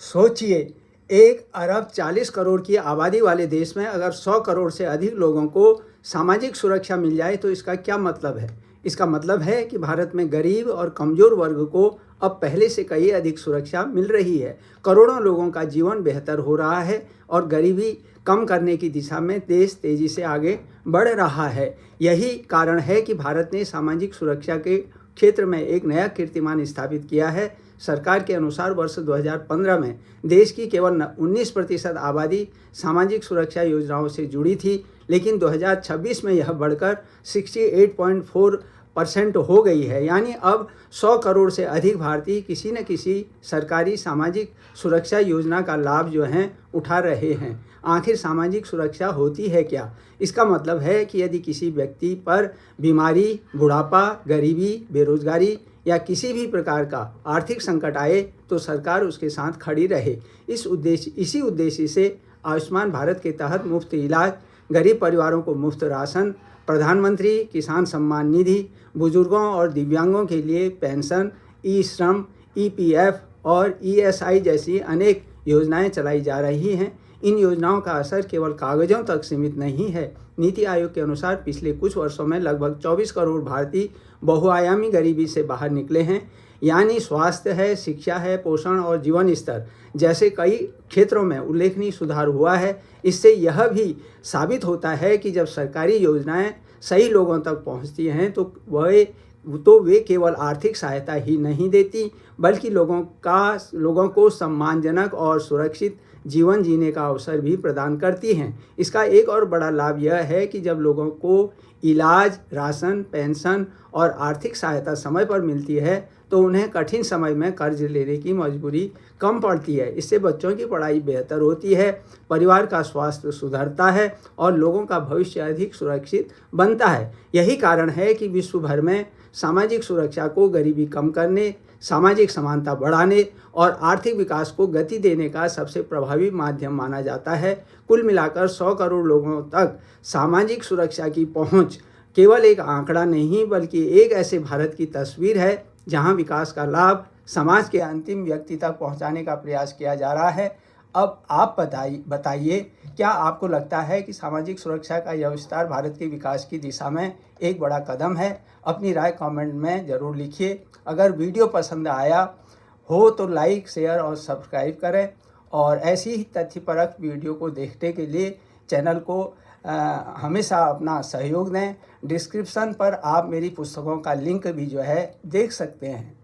सोचिए, 1 अरब 40 करोड़ की आबादी वाले देश में अगर 100 करोड़ से अधिक लोगों को सामाजिक सुरक्षा मिल जाए तो इसका क्या मतलब है। इसका मतलब है कि भारत में गरीब और कमज़ोर वर्ग को अब पहले से कहीं अधिक सुरक्षा मिल रही है। करोड़ों लोगों का जीवन बेहतर हो रहा है और गरीबी कम करने की दिशा में देश तेज़ी से आगे बढ़ रहा है। यही कारण है कि भारत ने सामाजिक सुरक्षा के क्षेत्र में एक नया कीर्तिमान स्थापित किया है। सरकार के अनुसार वर्ष 2015 में देश की केवल 19% आबादी सामाजिक सुरक्षा योजनाओं से जुड़ी थी, लेकिन 2026 में यह बढ़कर 68.4% हो गई है। यानी अब 100 करोड़ से अधिक भारतीय किसी न किसी सरकारी सामाजिक सुरक्षा योजना का लाभ जो है उठा रहे हैं। आखिर सामाजिक सुरक्षा होती है क्या? इसका मतलब है कि यदि किसी व्यक्ति पर बीमारी, बुढ़ापा, गरीबी, बेरोजगारी या किसी भी प्रकार का आर्थिक संकट आए तो सरकार उसके साथ खड़ी रहे। इसी उद्देश्य से आयुष्मान भारत के तहत मुफ्त इलाज, गरीब परिवारों को मुफ्त राशन, प्रधानमंत्री किसान सम्मान निधि, बुजुर्गों और दिव्यांगों के लिए पेंशन, ई श्रम, ईपीएफ और ईएसआई जैसी अनेक योजनाएं चलाई जा रही हैं। इन योजनाओं का असर केवल कागजों तक सीमित नहीं है। नीति आयोग के अनुसार पिछले कुछ वर्षों में लगभग 24 करोड़ भारतीय बहुआयामी गरीबी से बाहर निकले हैं। यानी स्वास्थ्य है, शिक्षा है, पोषण और जीवन स्तर जैसे कई क्षेत्रों में उल्लेखनीय सुधार हुआ है। इससे यह भी साबित होता है कि जब सरकारी योजनाएं सही लोगों तक पहुंचती हैं तो वे केवल आर्थिक सहायता ही नहीं देती, बल्कि लोगों को सम्मानजनक और सुरक्षित जीवन जीने का अवसर भी प्रदान करती हैं। इसका एक और बड़ा लाभ यह है कि जब लोगों को इलाज, राशन, पेंशन और आर्थिक सहायता समय पर मिलती है तो उन्हें कठिन समय में कर्ज लेने की मजबूरी कम पड़ती है। इससे बच्चों की पढ़ाई बेहतर होती है, परिवार का स्वास्थ्य सुधरता है और लोगों का भविष्य अधिक सुरक्षित बनता है। यही कारण है कि विश्व भर में सामाजिक सुरक्षा को गरीबी कम करने, सामाजिक समानता बढ़ाने और आर्थिक विकास को गति देने का सबसे प्रभावी माध्यम माना जाता है। कुल मिलाकर 100 करोड़ लोगों तक सामाजिक सुरक्षा की पहुंच केवल एक आंकड़ा नहीं, बल्कि एक ऐसे भारत की तस्वीर है जहां विकास का लाभ समाज के अंतिम व्यक्ति तक पहुंचाने का प्रयास किया जा रहा है। अब आप बताइए, क्या आपको लगता है कि सामाजिक सुरक्षा का यह विस्तार भारत के विकास की दिशा में एक बड़ा कदम है? अपनी राय कमेंट में ज़रूर लिखिए। अगर वीडियो पसंद आया हो तो लाइक, शेयर और सब्सक्राइब करें और ऐसी ही तथ्यपरक वीडियो को देखने के लिए चैनल को हमेशा अपना सहयोग दें। डिस्क्रिप्शन पर आप मेरी पुस्तकों का लिंक भी जो है देख सकते हैं।